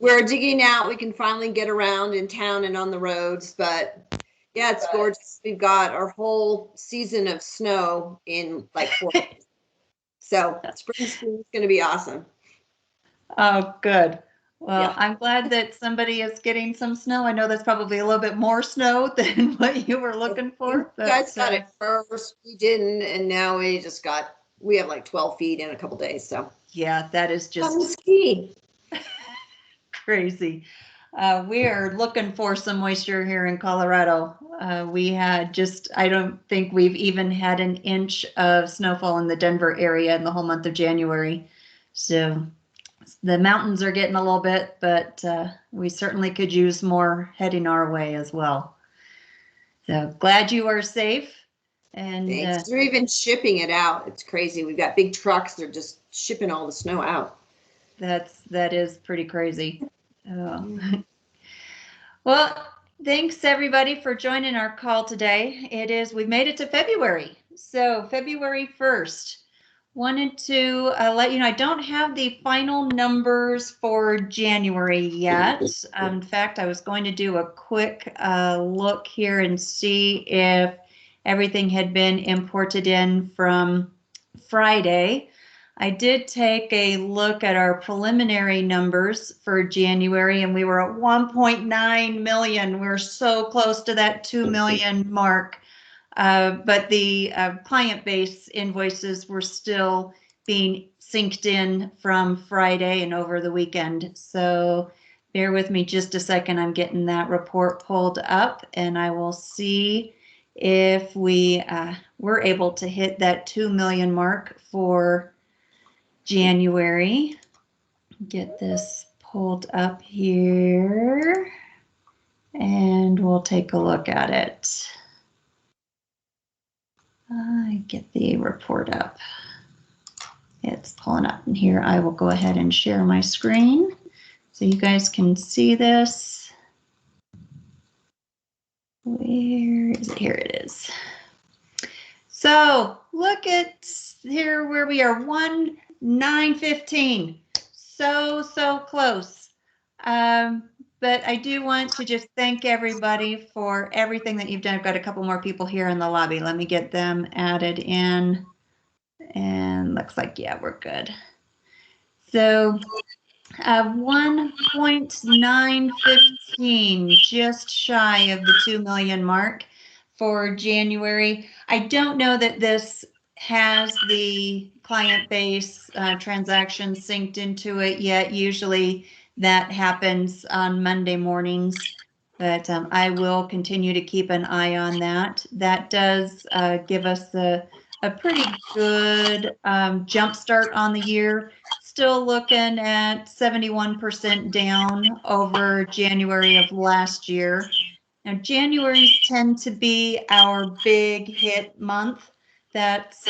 we're digging out. We can finally get around in town and on the roads, but yeah, it's gorgeous. We've got our whole season of snow in like 4 days. So spring school is going to be awesome. Oh, good. Well, Yeah. I'm glad that somebody is getting some snow. I know that's probably a little bit more snow than what you were looking for. You guys got it first. We didn't, and now we have like 12 feet in a couple days. So yeah, that is just ski. crazy. We are looking for some moisture here in Colorado. We had I don't think we've even had an inch of snowfall in the Denver area in the whole month of January. So the mountains are getting a little bit, but we certainly could use more heading our way as well. So glad you are safe. And they're even shipping it out. It's crazy. We've got big trucks. They're just shipping all the snow out. That is pretty crazy. Well, thanks everybody for joining our call today. We've made it to February. So February 1st. Wanted to let you know I don't have the final numbers for January yet. In fact, I was going to do a quick look here and see if everything had been imported in from Friday. I did take a look at our preliminary numbers for January, and we were at 1.9 million. We're so close to that 2 million mark. But the client base invoices were still being synced in from Friday and over the weekend. So bear with me just a second. I'm getting that report pulled up, and I will see if we were able to hit that 2 million mark for January. Get this pulled up here, and we'll take a look at it. Get the report up. It's pulling up in here. I will go ahead and share my screen so you guys can see this. Where is it? Here it is. So look at here where we are, 1,915. So close. But I do want to just thank everybody for everything that you've done. I've got a couple more people here in the lobby. Let me get them added in. And looks like, yeah, we're good. So 1.915, just shy of the 2 million mark for January. I don't know that this has the client base transactions synced into it yet. Usually that happens on Monday mornings, but I will continue to keep an eye on that. That does give us a pretty good jump start on the year. Still looking at 71% down over January of last year. Now, Januaries tend to be our big hit month. That's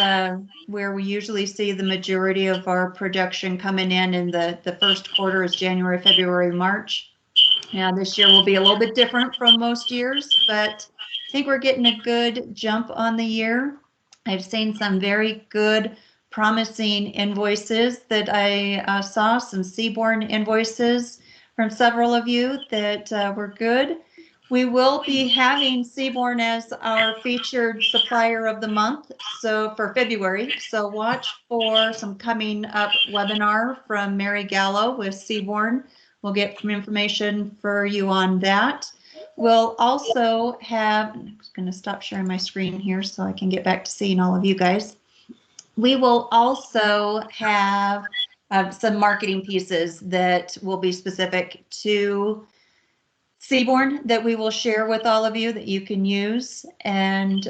where we usually see the majority of our production coming in the first quarter is January, February, March. Now, this year will be a little bit different from most years, but I think we're getting a good jump on the year. I've seen some very good, promising invoices that I saw, some Seaborn invoices from several of you that were good. We will be having Seaborn as our featured supplier of the month, so for February. So watch for some coming up webinar from Mary Gallo with Seaborn. We'll get some information for you on that. We'll also have, I'm just going to stop sharing my screen here so I can get back to seeing all of you guys. We will also have some marketing pieces that will be specific to Seaborn that we will share with all of you that you can use, and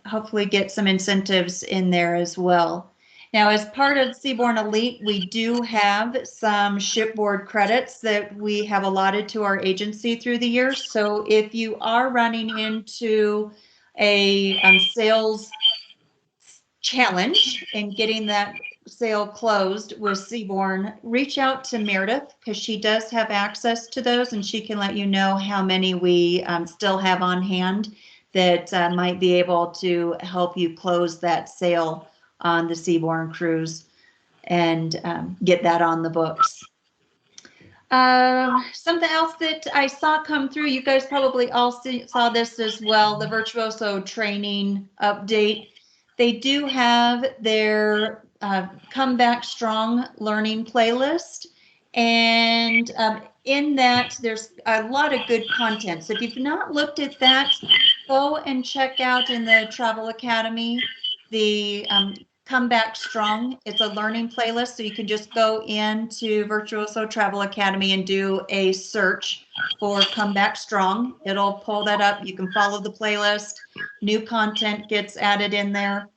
hopefully get some incentives in there as well. Now, as part of Seaborn Elite, we do have some shipboard credits that we have allotted to our agency through the year. So if you are running into a sales challenge and getting that sale closed with Seaborn, reach out to Meredith because she does have access to those, and she can let you know how many we still have on hand that might be able to help you close that sale on the Seaborn cruise and get that on the books. Something else that I saw come through, you guys probably all saw this as well, the Virtuoso training update. They do have their Come Back Strong learning playlist. And in that, there's a lot of good content. So if you've not looked at that, go and check out in the Travel Academy the Come Back Strong. It's a learning playlist, so you can just go into Virtuoso Travel Academy and do a search for Come Back Strong. It'll pull that up. You can follow the playlist. New content gets added in there.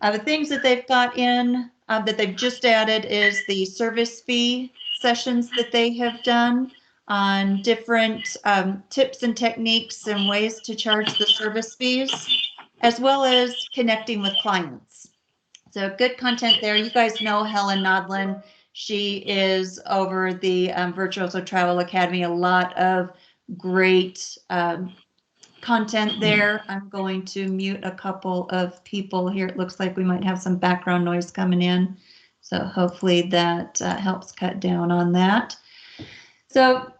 The things that they've got in that they've just added is the service fee sessions that they have done on different tips and techniques and ways to charge the service fees, as well as connecting with clients. So good content there. You guys know Helen Nodlin. She is over the Virtuoso Travel Academy. A lot of great content there. I'm going to mute a couple of people here. It looks like we might have some background noise coming in. So hopefully that helps cut down on that. So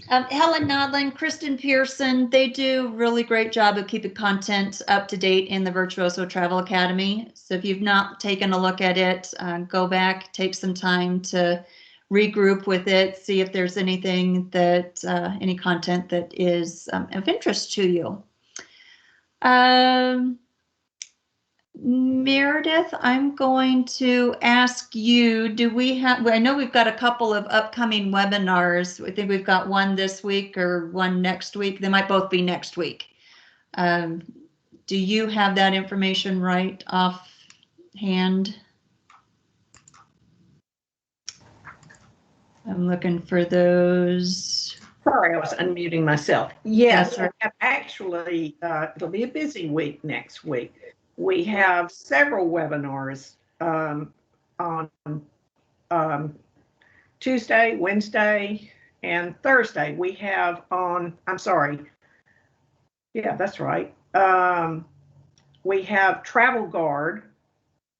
Helen Nodlin, Kristen Pearson, they do really great job of keeping content up to date in the Virtuoso Travel Academy. So if you've not taken a look at it, go back, take some time to regroup with it, see if there's anything that, any content that is of interest to you. Meredith, I'm going to ask you, do we have, I know we've got a couple of upcoming webinars. I think we've got one this week or one next week. They might both be next week. Do you have that information right offhand? I'm looking for those. Sorry, I was unmuting myself. Yes, actually, it'll be a busy week next week. We have several webinars on Tuesday, Wednesday, and Thursday. We have on, I'm sorry. Yeah, that's right. We have Travel Guard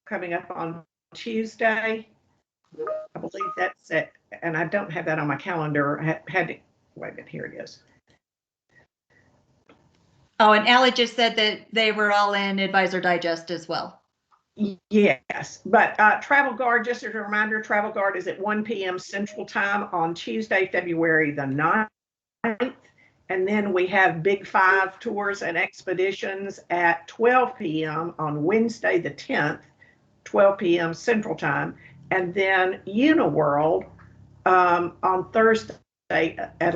coming up on Tuesday. I believe that's it. And I don't have that on my calendar. I had to, wait a minute, here it is. Oh, and Allie just said that they were all in Advisor Digest as well. Yes, but Travel Guard, just as a reminder, Travel Guard is at 1 p.m. Central Time on Tuesday, February the 9th. And then we have Big Five Tours and Expeditions at 12 p.m. on Wednesday the 10th, 12 p.m. Central Time. And then Uniworld on Thursday at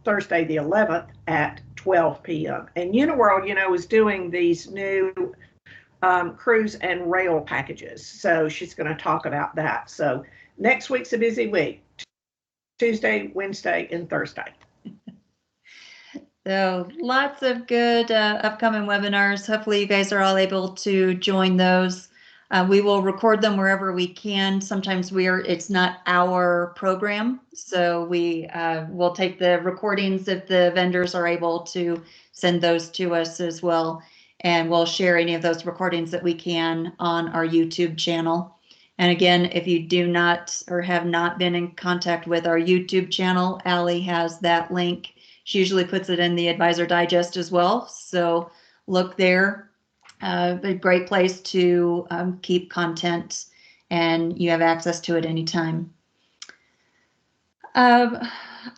Thursday the 11th at 12 p.m. And Uniworld, you know, is doing these new cruise and rail packages. So she's going to talk about that. So next week's a busy week, Tuesday, Wednesday, and Thursday. So lots of good upcoming webinars. Hopefully you guys are all able to join those. We will record them wherever we can. Sometimes it's not our program, so we will take the recordings if the vendors are able to send those to us as well. And we'll share any of those recordings that we can on our YouTube channel. And again, if you do not or have not been in contact with our YouTube channel, Allie has that link. She usually puts it in the Advisor Digest as well. So look there. A great place to keep content, and you have access to it anytime. I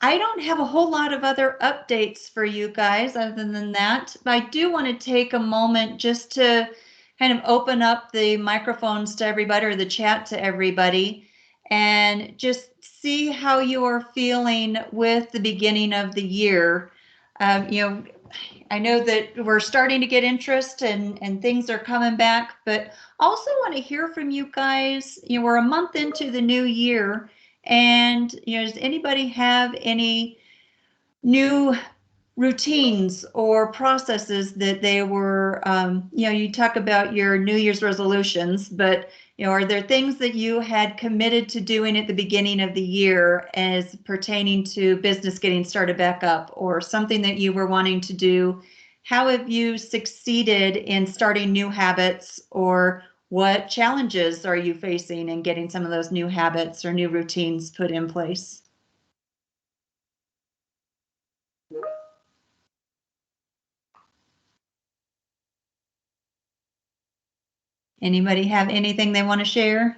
don't have a whole lot of other updates for you guys other than that, but I do want to take a moment just to kind of open up the microphones to everybody, or the chat to everybody, and just see how you are feeling with the beginning of the year. You know, I know that we're starting to get interest and things are coming back, but also want to hear from you guys. You know, we're a month into the new year, and you know, does anybody have any new routines or processes that they were, you know, you talk about your New Year's resolutions, but you know, are there things that you had committed to doing at the beginning of the year as pertaining to business getting started back up, or something that you were wanting to do? How have you succeeded in starting new habits, or what challenges are you facing in getting some of those new habits or new routines put in place? Anybody have anything they want to share?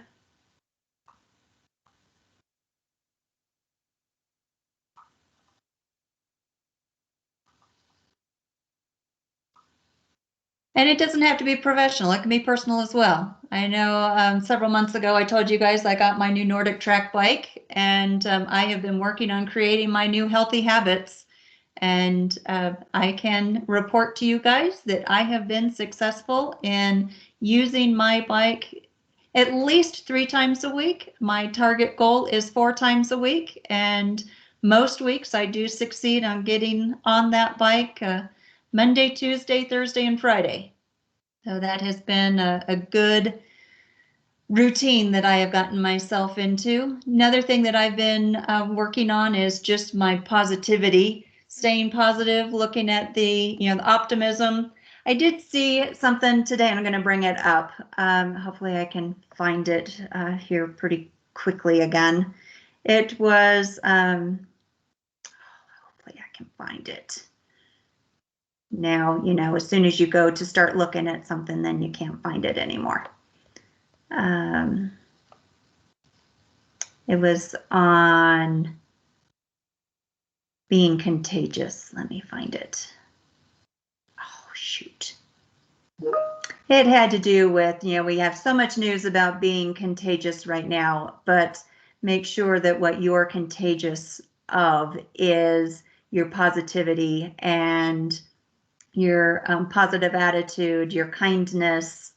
And it doesn't have to be professional. It can be personal as well. I know several months ago, I told you guys I got my new Nordic track bike, and I have been working on creating my new healthy habits. And I can report to you guys that I have been successful in using my bike at least 3 times a week. My target goal is 4 times a week. And most weeks I do succeed on getting on that bike Monday, Tuesday, Thursday, and Friday. So that has been a good routine that I have gotten myself into. Another thing that I've been working on is just my positivity, staying positive, looking at the optimism. I did see something today, and I'm going to bring it up. Hopefully I can find it here pretty quickly again. It was, hopefully I can find it. Now, as soon as you go to start looking at something, then you can't find it anymore. It was on being contagious. Let me find it. Oh, shoot. It had to do with, we have so much news about being contagious right now, but make sure that what you're contagious of is your positivity and your positive attitude, your kindness.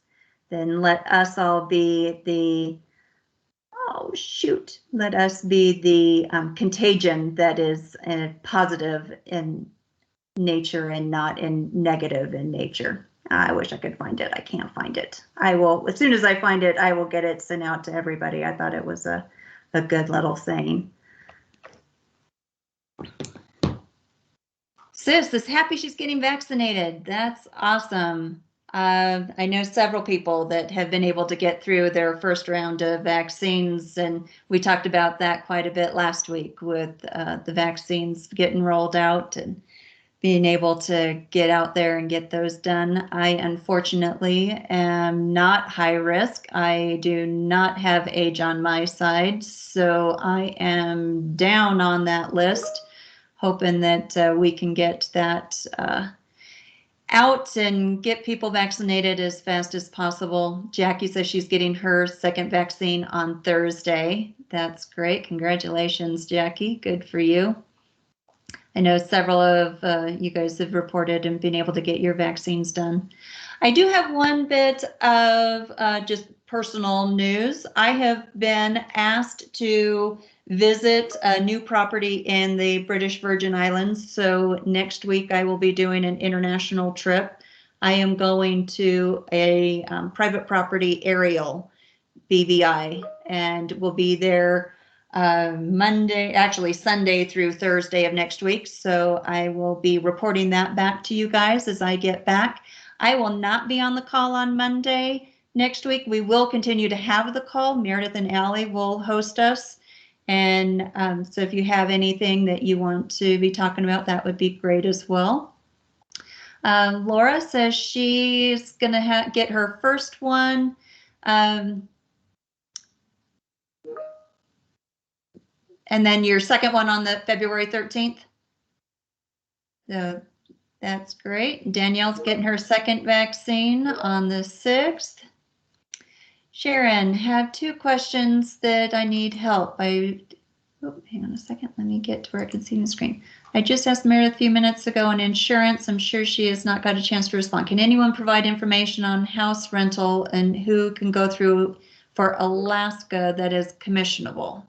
Then let us all be the, let us be the contagion that is positive in nature and not in negative in nature. I wish I could find it. I can't find it. I will, as soon as I find it, I will get it sent out to everybody. I thought it was a good little saying. Sis is happy she's getting vaccinated. That's awesome. I know several people that have been able to get through their first round of vaccines, and we talked about that quite a bit last week with the vaccines getting rolled out and being able to get out there and get those done. I unfortunately am not high risk. I do not have age on my side, so I am down on that list, hoping that we can get that out and get people vaccinated as fast as possible. Jackie says she's getting her second vaccine on Thursday. That's great. Congratulations, Jackie. Good for you. I know several of you guys have reported and been able to get your vaccines done. I do have one bit of just personal news. I have been asked to visit a new property in the British Virgin Islands. So next week I will be doing an international trip. I am going to a private property aerial BVI, and we'll be there Sunday through Thursday of next week. So I will be reporting that back to you guys as I get back. I will not be on the call on Monday next week. We will continue to have the call. Meredith and Allie will host us. And so if you have anything that you want to be talking about, that would be great as well. Laura says she's going to get her first one. And then your second one on the February 13th. So that's great. Danielle's getting her second vaccine on the 6th. Sharon, have 2 questions that I need help. Hang on a second. Let me get to where I can see the screen. I just asked Meredith a few minutes ago on insurance. I'm sure she has not got a chance to respond. Can anyone provide information on house rental and who can go through for Alaska that is commissionable?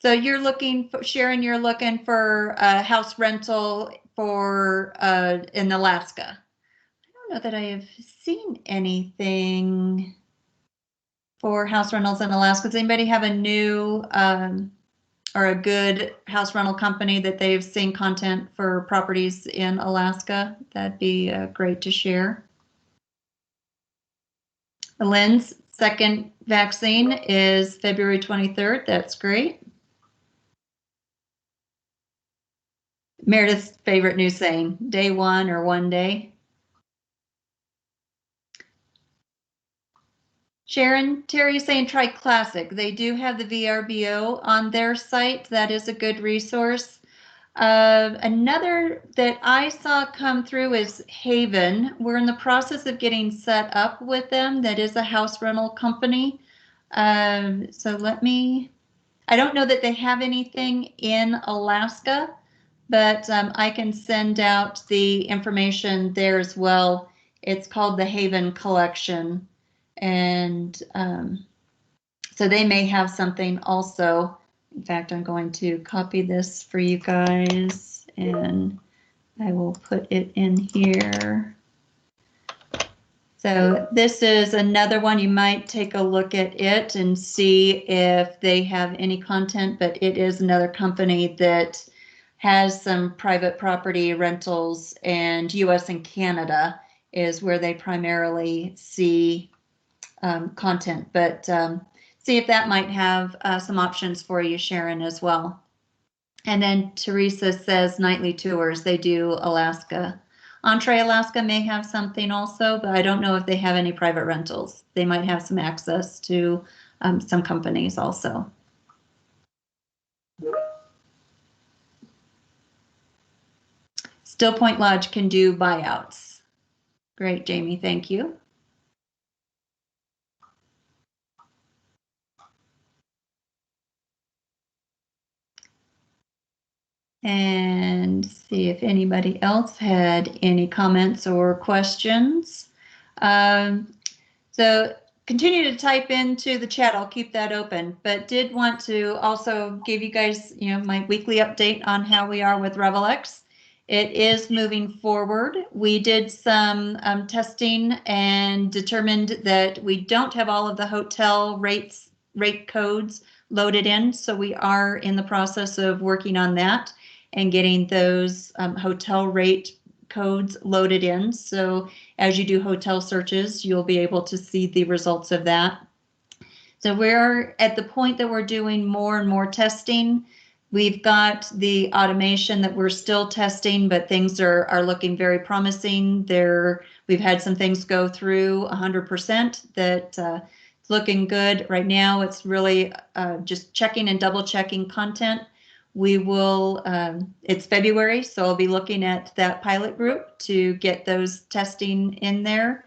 So you're looking for, Sharon, you're looking for a house rental for in Alaska. I don't know that I have seen anything for house rentals in Alaska. Does anybody have a new or a good house rental company that they've seen content for properties in Alaska? That'd be great to share. Lynn's second vaccine is February 23rd. That's great. Meredith's favorite new saying, day one or one day. Sharon, Terry is saying try Classic. They do have the VRBO on their site. That is a good resource. Another that I saw come through is Haven. We're in the process of getting set up with them. That is a house rental company. So I don't know that they have anything in Alaska, but I can send out the information there as well. It's called the Haven Collection. And so they may have something also. In fact, I'm going to copy this for you guys and I will put it in here. So this is another one. You might take a look at it and see if they have any content, but it is another company that has some private property rentals, and US and Canada is where they primarily see content, but see if that might have some options for you, Sharon, as well. And then Teresa says nightly tours. They do Alaska. Entree Alaska may have something also, but I don't know if they have any private rentals. They might have some access to some companies also. Still Point Lodge can do buyouts. Great, Jamie, thank you. And see if anybody else had any comments or questions. So continue to type into the chat. I'll keep that open, but did want to also give you guys, my weekly update on how we are with RevelX. It is moving forward. We did some testing and determined that we don't have all of the hotel rate codes loaded in. So we are in the process of working on that and getting those hotel rate codes loaded in. So as you do hotel searches, you'll be able to see the results of that. So we're at the point that we're doing more and more testing. We've got the automation that we're still testing, but things are looking very promising. We've had some things go through 100% that it's looking good. Right now, it's really just checking and double checking content. We will, it's February, so I'll be looking at that pilot group to get those testing in there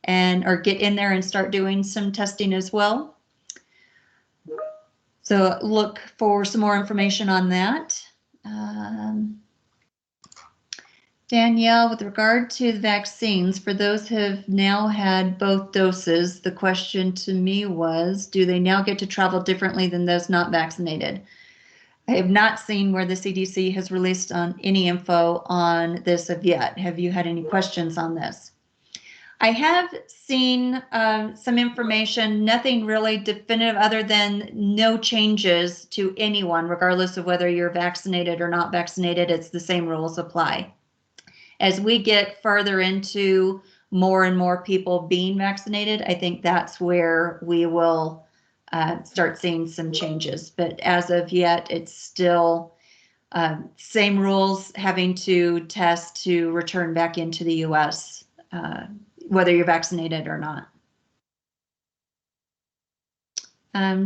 or get in there and start doing some testing as well. So look for some more information on that. Danielle, with regard to the vaccines, for those who have now had both doses, the question to me was, do they now get to travel differently than those not vaccinated? I have not seen where the CDC has released on any info on this of yet. Have you had any questions on this? I have seen some information, nothing really definitive other than no changes to anyone, regardless of whether you're vaccinated or not vaccinated. It's the same rules apply. As we get further into more and more people being vaccinated, I think that's where we will start seeing some changes. But as of yet, it's still same rules, having to test to return back into the US, whether you're vaccinated or not.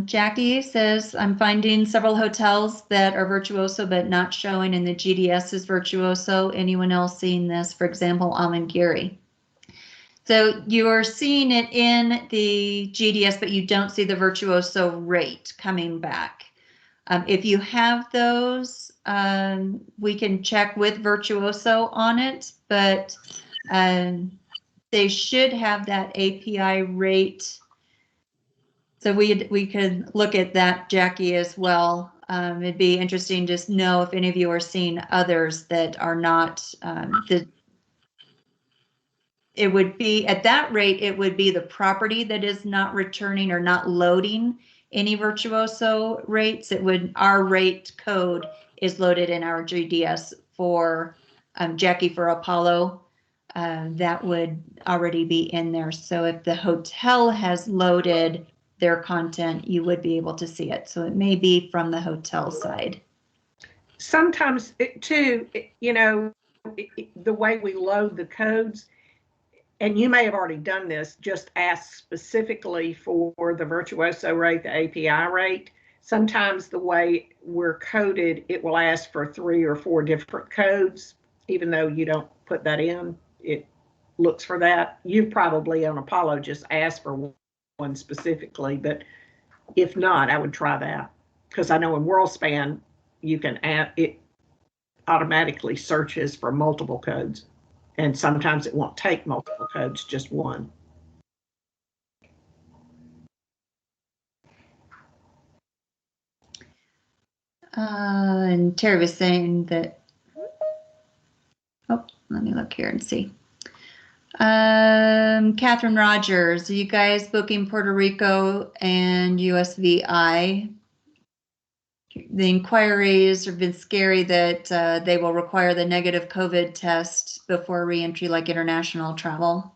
Jackie says, I'm finding several hotels that are Virtuoso but not showing in the GDS as Virtuoso. Anyone else seeing this? For example, Amangiri. So you're seeing it in the GDS, but you don't see the Virtuoso rate coming back. If you have those, we can check with Virtuoso on it, but they should have that API rate. So we could look at that, Jackie, as well. It'd be interesting to just know if any of you are seeing others that are not it would be at that rate, it would be the property that is not returning or not loading any Virtuoso rates. Our rate code is loaded in our GDS for Jackie for Apollo. That would already be in there. So if the hotel has loaded their content, you would be able to see it. So it may be from the hotel side. Sometimes the way we load the codes, and you may have already done this, just ask specifically for the virtuoso rate, the API rate. Sometimes the way we're coded, it will ask for 3 or 4 different codes, even though you don't put that in. It looks for that. You probably on Apollo just asked for one specifically, but if not, I would try that, because I know in WorldSpan you can add it automatically searches for multiple codes, and sometimes it won't take multiple codes, just one. And Terry was saying that, oh, let me look here and see. Catherine Rogers, are you guys booking Puerto Rico and USVI? The inquiries have been scary that they will require the negative COVID test before reentry, like international travel.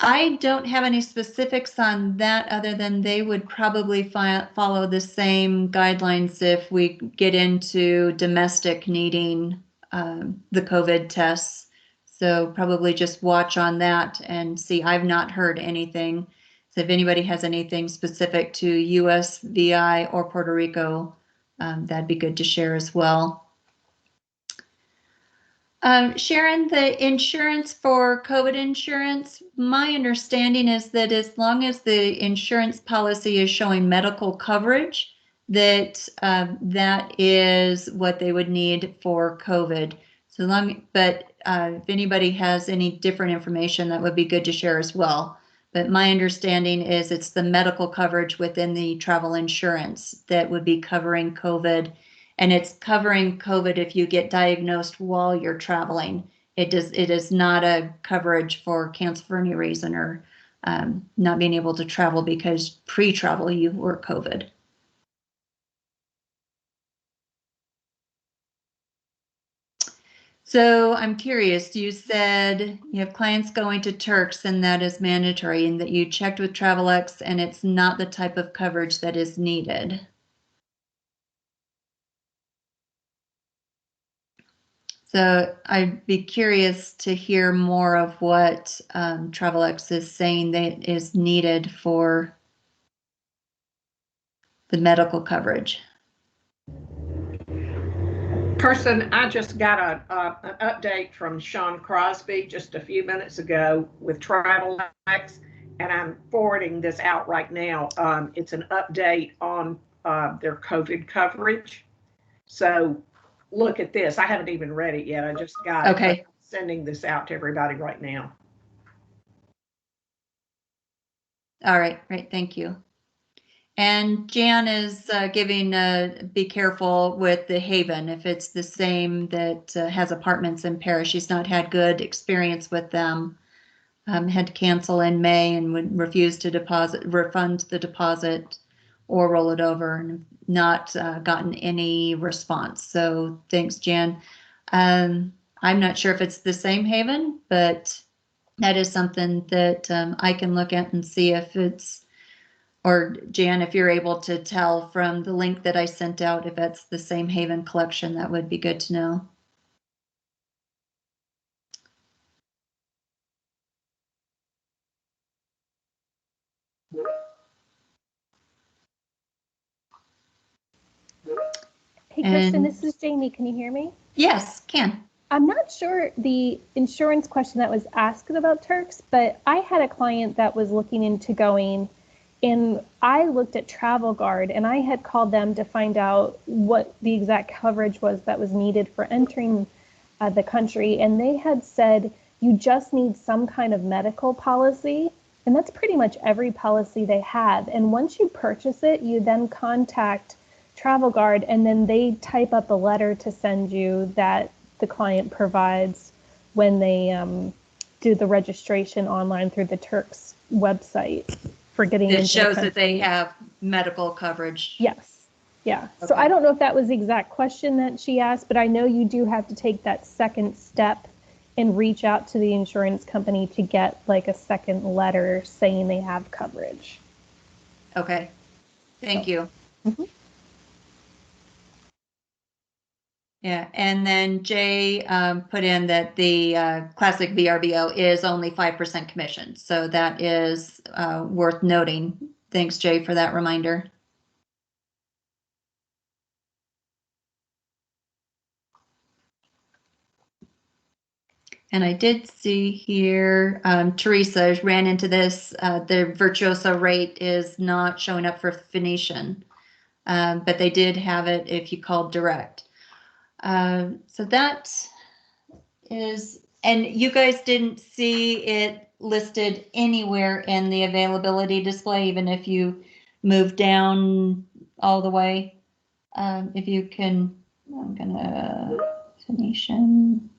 I don't have any specifics on that other than they would probably follow the same guidelines if we get into domestic needing the COVID tests. So probably just watch on that and see. I've not heard anything. So if anybody has anything specific to US, VI, or Puerto Rico, that'd be good to share as well. Sharon, the insurance for COVID insurance, my understanding is that as long as the insurance policy is showing medical coverage, that that is what they would need for COVID. So long, but if anybody has any different information, that would be good to share as well. But my understanding is it's the medical coverage within the travel insurance that would be covering COVID. And it's covering COVID if you get diagnosed while you're traveling. It is not a coverage for cancel for any reason or not being able to travel because pre-travel you were COVID. So I'm curious, you said you have clients going to Turks and that is mandatory, and that you checked with TravelX and it's not the type of coverage that is needed. So I'd be curious to hear more of what TravelX is saying that is needed for the medical coverage. Person, I just got an update from Sean Crosby just a few minutes ago with TravelX, and I'm forwarding this out right now. It's an update on their COVID coverage. So look at this. I haven't even read it yet. I just got it. Okay. I'm sending this out to everybody right now. All right. Great. Thank you. And Jan is giving be careful with the Haven. If it's the same that has apartments in Paris, she's not had good experience with them. Had to cancel in May and would refuse to refund the deposit or roll it over, and not gotten any response. So thanks, Jan. I'm not sure if it's the same Haven, but that is something that I can look at and see if it's, or Jan, if you're able to tell from the link that I sent out, if that's the same Haven collection, that would be good to know. Hey, Kristen, this is Jamie. Can you hear me? Yes, can. I'm not sure the insurance question that was asked about Turks, but I had a client that was looking into going, and I looked at Travel Guard, and I had called them to find out what the exact coverage was that was needed for entering the country, and they had said you just need some kind of medical policy, and that's pretty much every policy they have. And once you purchase it, you then contact Travel Guard, and then they type up a letter to send you that the client provides when they do the registration online through the Turks website for getting into the country. It shows that they have medical coverage. Yes. Yeah. Okay. So I don't know if that was the exact question that she asked, but I know you do have to take that second step and reach out to the insurance company to get like a second letter saying they have coverage. Okay. Thank you. Mm-hmm. Yeah, and then Jay put in that the classic VRBO is only 5% commission. So that is worth noting. Thanks, Jay, for that reminder. And I did see here, Teresa ran into this, the Virtuoso rate is not showing up for Phoenician, but they did have it if you called direct. So that is, and you guys didn't see it listed anywhere in the availability display, even if you move down all the way. If you can, I'm gonna Phoenician.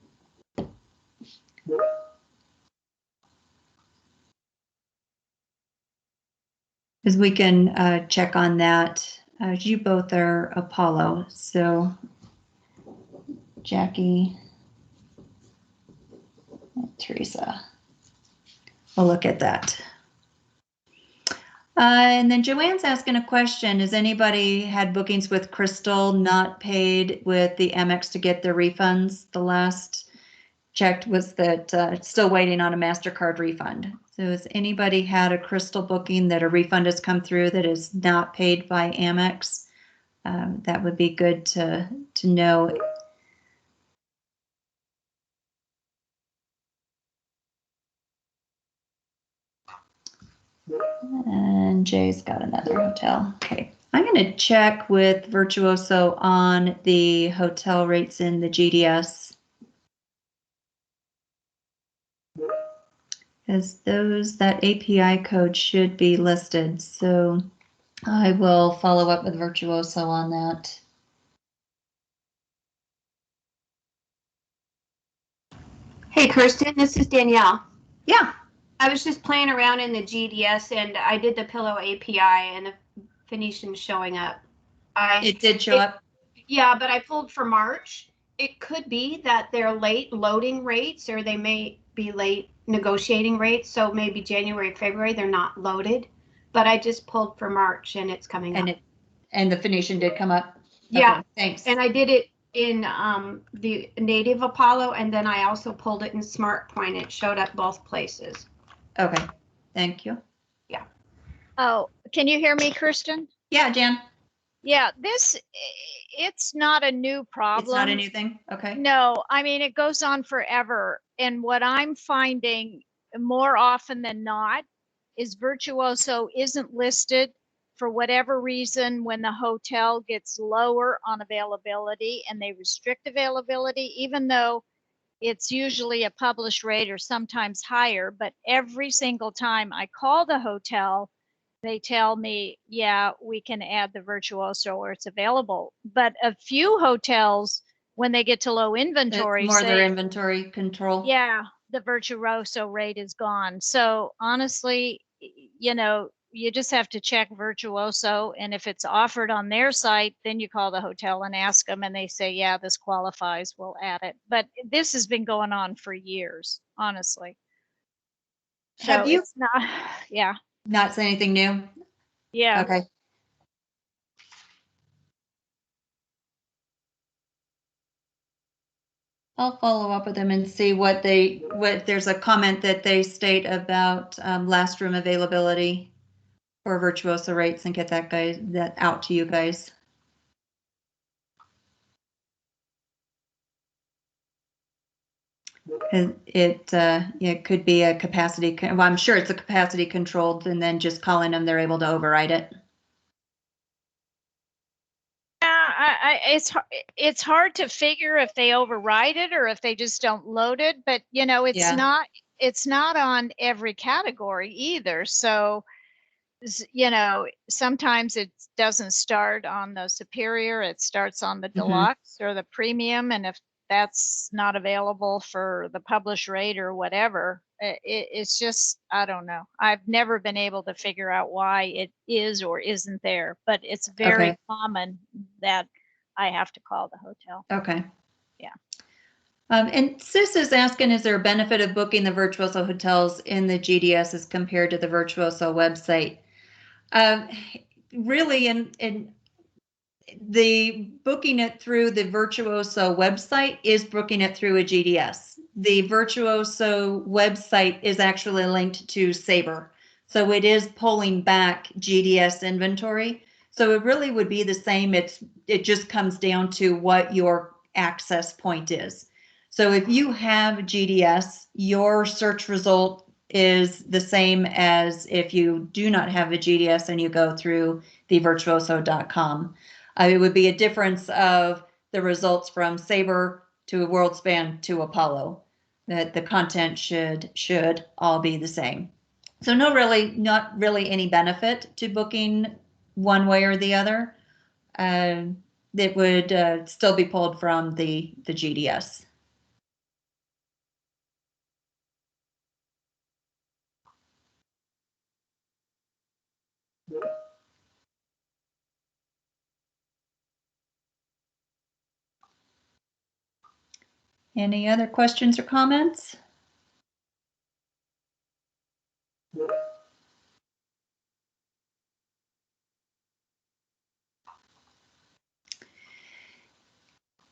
Because we can check on that. You both are Apollo, so Jackie, and Teresa. We'll look at that. And then Joanne's asking a question. Has anybody had bookings with Crystal not paid with the Amex to get their refunds? The last checked was that still waiting on a MasterCard refund. So has anybody had a Crystal booking that a refund has come through that is not paid by Amex? That would be good to know. And Jay's got another hotel. Okay, I'm going to check with Virtuoso on the hotel rates in the GDS. Because that API code should be listed. So I will follow up with Virtuoso on that. Hey, Kirsten, this is Danielle. Yeah. I was just playing around in the GDS and I did the Pillow API and the Phoenician's showing up. It did show up? Yeah, but I pulled for March. It could be that they're late loading rates or they may be late negotiating rates. So maybe January, February, they're not loaded. But I just pulled for March and it's coming up. And the Phoenician did come up? Yeah. Okay, thanks. And I did it in the native Apollo, and then I also pulled it in Smart Point. It showed up both places. Okay, thank you. Yeah. Oh, can you hear me, Kirsten? Yeah, Jan. Yeah, it's not a new problem. It's not a new thing? Okay. No, I mean, it goes on forever. And what I'm finding more often than not is Virtuoso isn't listed for whatever reason when the hotel gets lower on availability and they restrict availability, even though it's usually a published rate or sometimes higher. But every single time I call the hotel, they tell me, yeah, we can add the Virtuoso or it's available. But a few hotels, when they get to low inventory, more their inventory control. yeah, the Virtuoso rate is gone. So honestly, you just have to check Virtuoso, and if it's offered on their site, then you call the hotel and ask them, and they say, yeah, this qualifies, we'll add it. But this has been going on for years, honestly. Have you? It's not, yeah. Not say anything new? Yeah. Okay. I'll follow up with them and see what there's a comment that they state about last room availability for Virtuoso rates and get that out to you guys. It could be a capacity. Well, I'm sure it's a capacity controlled, and then just calling them, they're able to override it. Yeah, it's hard to figure if they override it or if they just don't load it. But it's not on every category either. So sometimes it doesn't start on the superior, it starts on the deluxe or the premium, and if that's not available for the published rate or whatever, it's just, I don't know. I've never been able to figure out why it is or isn't there, but it's very common that I have to call the hotel. Okay. Yeah. And Sis is asking, is there a benefit of booking the Virtuoso hotels in the GDS as compared to the Virtuoso website? Really, and the booking it through the Virtuoso website is booking it through a GDS. The Virtuoso website is actually linked to Sabre. So it is pulling back GDS inventory. So it really would be the same. It just comes down to what your access point is. So if you have GDS, your search result is the same as if you do not have a GDS and you go through the virtuoso.com. It would be a difference of the results from Sabre to WorldSpan to Apollo. That the content should all be the same. So not really any benefit to booking one way or the other. It would still be pulled from the GDS. Any other questions or comments?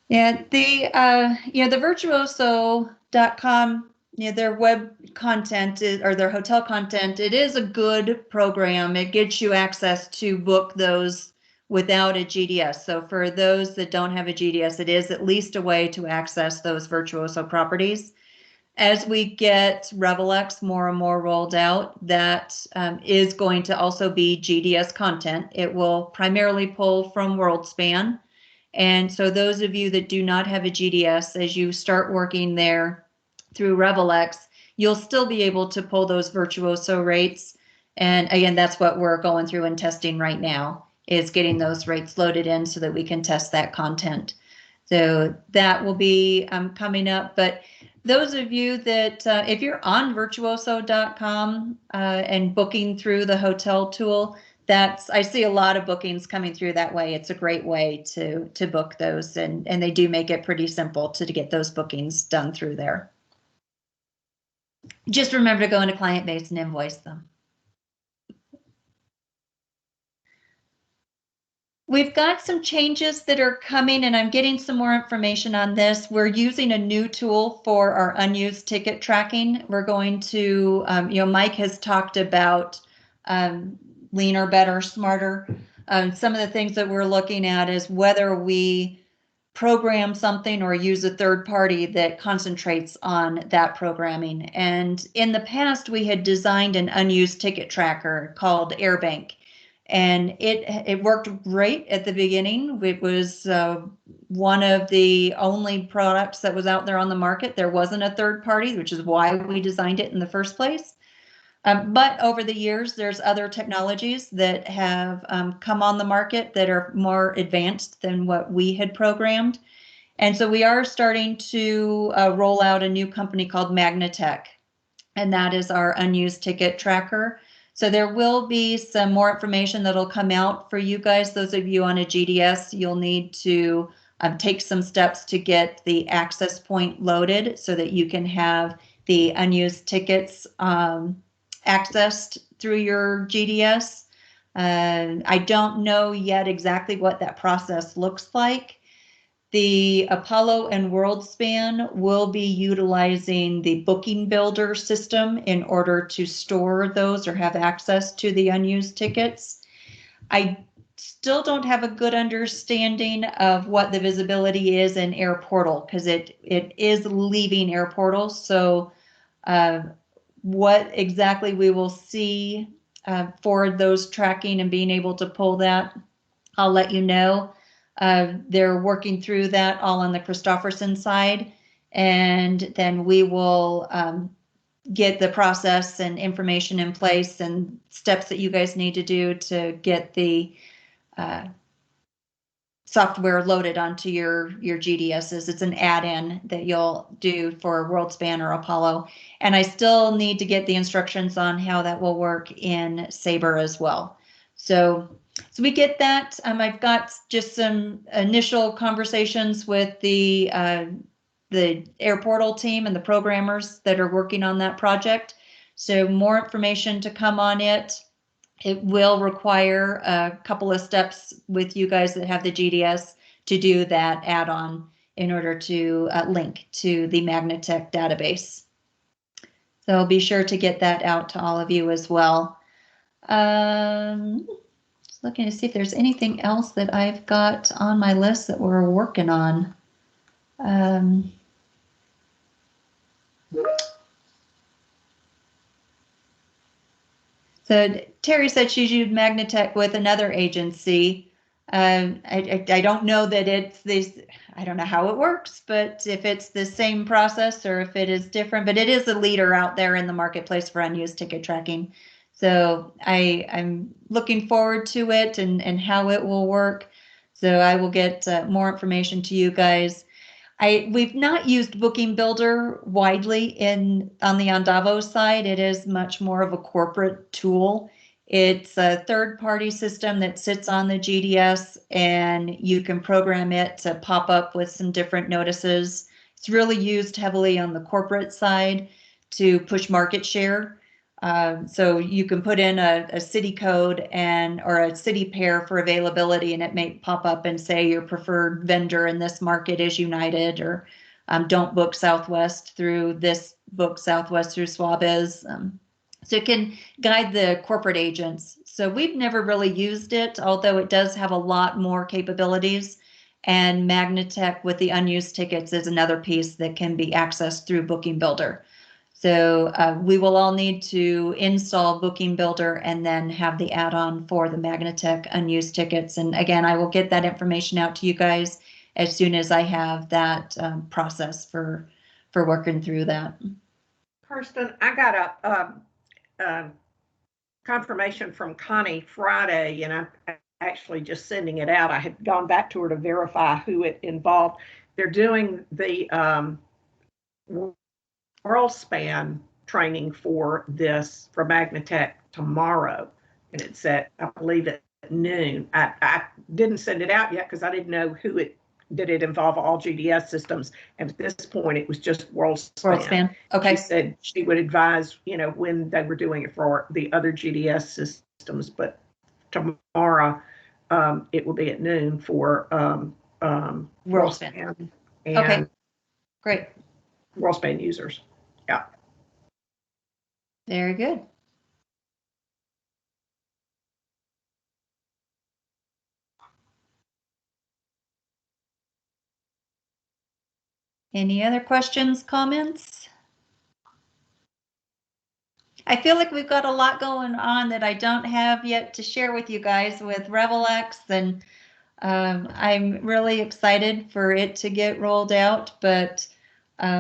Yeah, the virtuoso.com, their web content or their hotel content, it is a good program. It gets you access to book those without a GDS. So for those that don't have a GDS, it is at least a way to access those Virtuoso properties. As we get RevelX more and more rolled out, that is going to also be GDS content. It will primarily pull from WorldSpan. And so those of you that do not have a GDS, as you start working there through RevelX, you'll still be able to pull those Virtuoso rates. And again, that's what we're going through and testing right now, is getting those rates loaded in so that we can test that content. So that will be coming up. But those of you that, if you're on virtuoso.com and booking through the hotel tool, I see a lot of bookings coming through that way. It's a great way to book those, and they do make it pretty simple to get those bookings done through there. Just remember to go into client base and invoice them. We've got some changes that are coming, and I'm getting some more information on this. We're using a new tool for our unused ticket tracking. We're going to, Mike has talked about leaner, better, smarter. Some of the things that we're looking at is whether we program something or use a third party that concentrates on that programming. And in the past, we had designed an unused ticket tracker called AirBank. And it worked great at the beginning. It was one of the only products that was out there on the market. There wasn't a third party, which is why we designed it in the first place. But over the years, there's other technologies that have come on the market that are more advanced than what we had programmed. And so we are starting to roll out a new company called Magnatech, and that is our unused ticket tracker. So there will be some more information that'll come out for you guys. Those of you on a GDS, you'll need to take some steps to get the access point loaded so that you can have the unused tickets accessed through your GDS. I don't know yet exactly what that process looks like. The Apollo and WorldSpan will be utilizing the booking builder system in order to store those or have access to the unused tickets. I still don't have a good understanding of what the visibility is in Air Portal because it is leaving Air Portal. So what exactly we will see for those tracking and being able to pull that, I'll let you know. They're working through that all on the Christofferson side, and then we will get the process and information in place and steps that you guys need to do to get the software loaded onto your GDSs. It's an add-in that you'll do for WorldSpan or Apollo, and I still need to get the instructions on how that will work in Sabre as well. So we get that. I've got just some initial conversations with the Air Portal team and the programmers that are working on that project. So more information to come on it. It will require a couple of steps with you guys that have the GDS to do that add-on in order to link to the Magnatech database. So be sure to get that out to all of you as well. Just looking to see if there's anything else that I've got on my list that we're working on. So Terry said she's used Magnatech with another agency. I don't know that it's this, I don't know how it works, but if it's the same process or if it is different, but it is a leader out there in the marketplace for unused ticket tracking. So I'm looking forward to it and how it will work. So I will get more information to you guys. We've not used Booking Builder widely on the Andavo side. It is much more of a corporate tool. It's a third-party system that sits on the GDS, and you can program it to pop up with some different notices. It's really used heavily on the corporate side to push market share. So you can put in a city code or a city pair for availability, and it may pop up and say your preferred vendor in this market is United, or don't book Southwest through this, book Southwest through Swabiz. So it can guide the corporate agents. So we've never really used it, although it does have a lot more capabilities. And Magnatech with the unused tickets is another piece that can be accessed through Booking Builder. So we will all need to install Booking Builder and then have the add-on for the Magnatech unused tickets. And again, I will get that information out to you guys as soon as I have that process for working through that. Kirsten, I got a confirmation from Connie Friday, and I'm actually just sending it out. I had gone back to her to verify who it involved. They're doing the WorldSpan training for Magnatech tomorrow, and it's at, I believe, at noon. I didn't send it out yet because I didn't know did it involve all GDS systems, and at this point it was just WorldSpan. Okay. She said she would advise, when they were doing it for the other GDS systems, but tomorrow it will be at noon for WorldSpan and okay, great. WorldSpan users. Yeah. Very good. Any other questions, comments? I feel like we've got a lot going on that I don't have yet to share with you guys with RevelX, and I'm really excited for it to get rolled out, but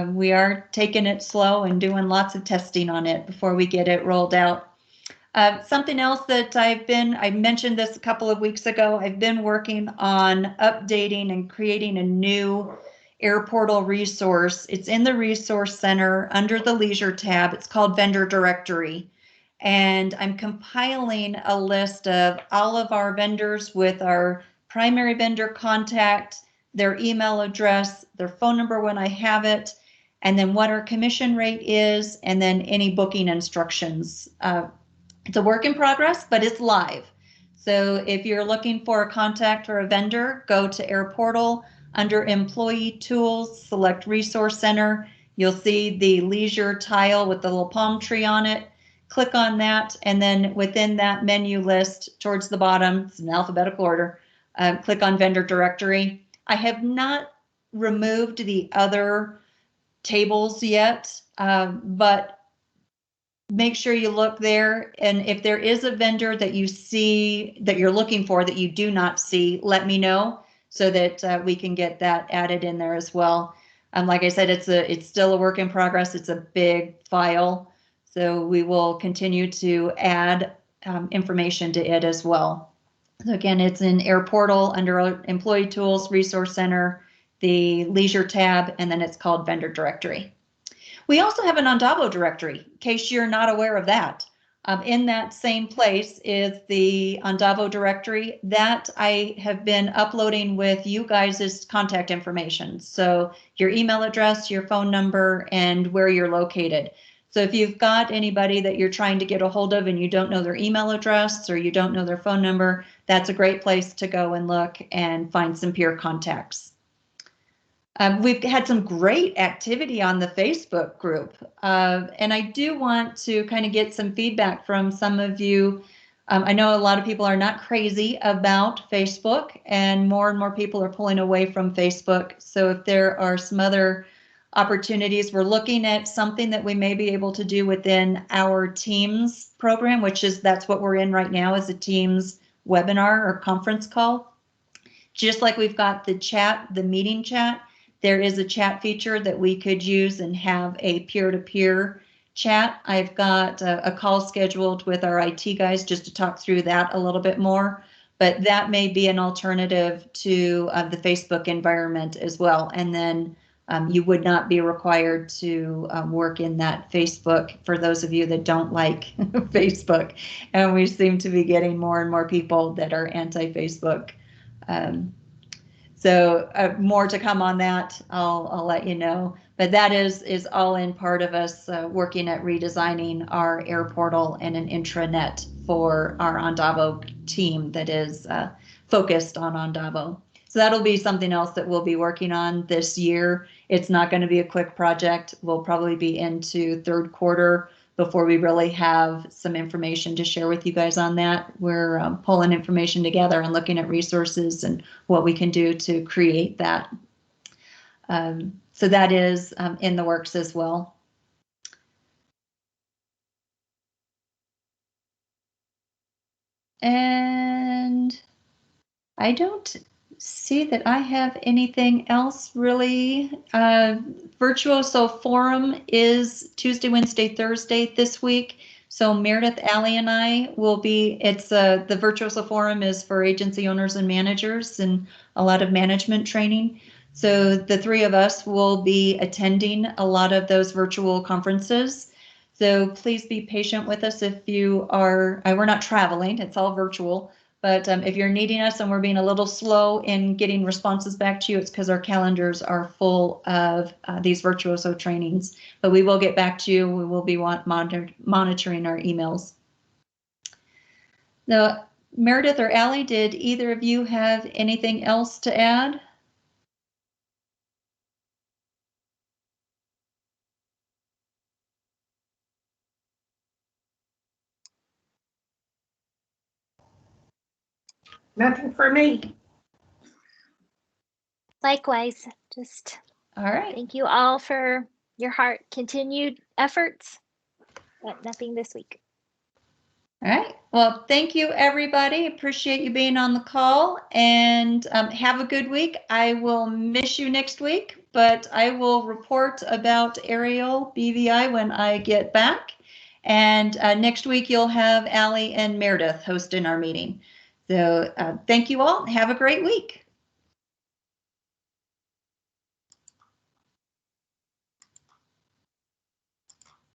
we are taking it slow and doing lots of testing on it before we get it rolled out. Something else that I mentioned this a couple of weeks ago, I've been working on updating and creating a new Air Portal resource. It's in the Resource Center under the Leisure tab. It's called Vendor Directory. And I'm compiling a list of all of our vendors with our primary vendor contact, their email address, their phone number when I have it, and then what our commission rate is, and then any booking instructions. It's a work in progress, but it's live. So if you're looking for a contact or a vendor, go to Air Portal. Under Employee Tools, select Resource Center. You'll see the Leisure tile with the little palm tree on it. Click on that, and then within that menu list, towards the bottom, it's in alphabetical order, click on Vendor Directory. I have not removed the other tables yet, but make sure you look there, and if there is a vendor that you see that you're looking for that you do not see, let me know so that we can get that added in there as well. Like I said, it's still a work in progress. It's a big file, so we will continue to add information to it as well. So again, it's in Air Portal under Employee Tools, Resource Center, the Leisure tab, and then it's called Vendor Directory. We also have an Andavo directory, in case you're not aware of that. In that same place is the Andavo directory that I have been uploading with you guys' contact information. So your email address, your phone number, and where you're located. So if you've got anybody that you're trying to get a hold of and you don't know their email address or you don't know their phone number, that's a great place to go and look and find some peer contacts. We've had some great activity on the Facebook group, and I do want to kind of get some feedback from some of you. I know a lot of people are not crazy about Facebook, and more people are pulling away from Facebook. So if there are some other opportunities, we're looking at something that we may be able to do within our Teams program, that's what we're in right now, is a Teams webinar or conference call. Just like we've got the meeting chat, there is a chat feature that we could use and have a peer-to-peer chat. I've got a call scheduled with our IT guys just to talk through that a little bit more, but that may be an alternative to the Facebook environment as well. And then you would not be required to work in that Facebook for those of you that don't like Facebook. And we seem to be getting more and more people that are anti-Facebook. So more to come on that. I'll let you know. But that is all in part of us working at redesigning our air portal and an intranet for our Andavo team that is focused on Andavo. So that'll be something else that we'll be working on this year. It's not going to be a quick project. We'll probably be into third quarter before we really have some information to share with you guys on that. We're pulling information together and looking at resources and what we can do to create that. So that is in the works as well. And I don't see that I have anything else really. Virtuoso Forum is Tuesday, Wednesday, Thursday this week. So Meredith, Allie, and I will be, the Virtuoso Forum is for agency owners and managers and a lot of management training. So the three of us will be attending a lot of those virtual conferences. So please be patient with us if you are, we're not traveling, it's all virtual. But if you're needing us and we're being a little slow in getting responses back to you, it's because our calendars are full of these Virtuoso trainings. But we will get back to you. We will be monitoring our emails. Now, Meredith or Allie, did either of you have anything else to add? Nothing for me. Likewise, just All right. thank you all for your continued efforts, but nothing this week. All right. Well, thank you, everybody. Appreciate you being on the call, and have a good week. I will miss you next week, but I will report about Aerial BVI when I get back. And next week, you'll have Allie and Meredith hosting our meeting. So thank you all. Have a great week.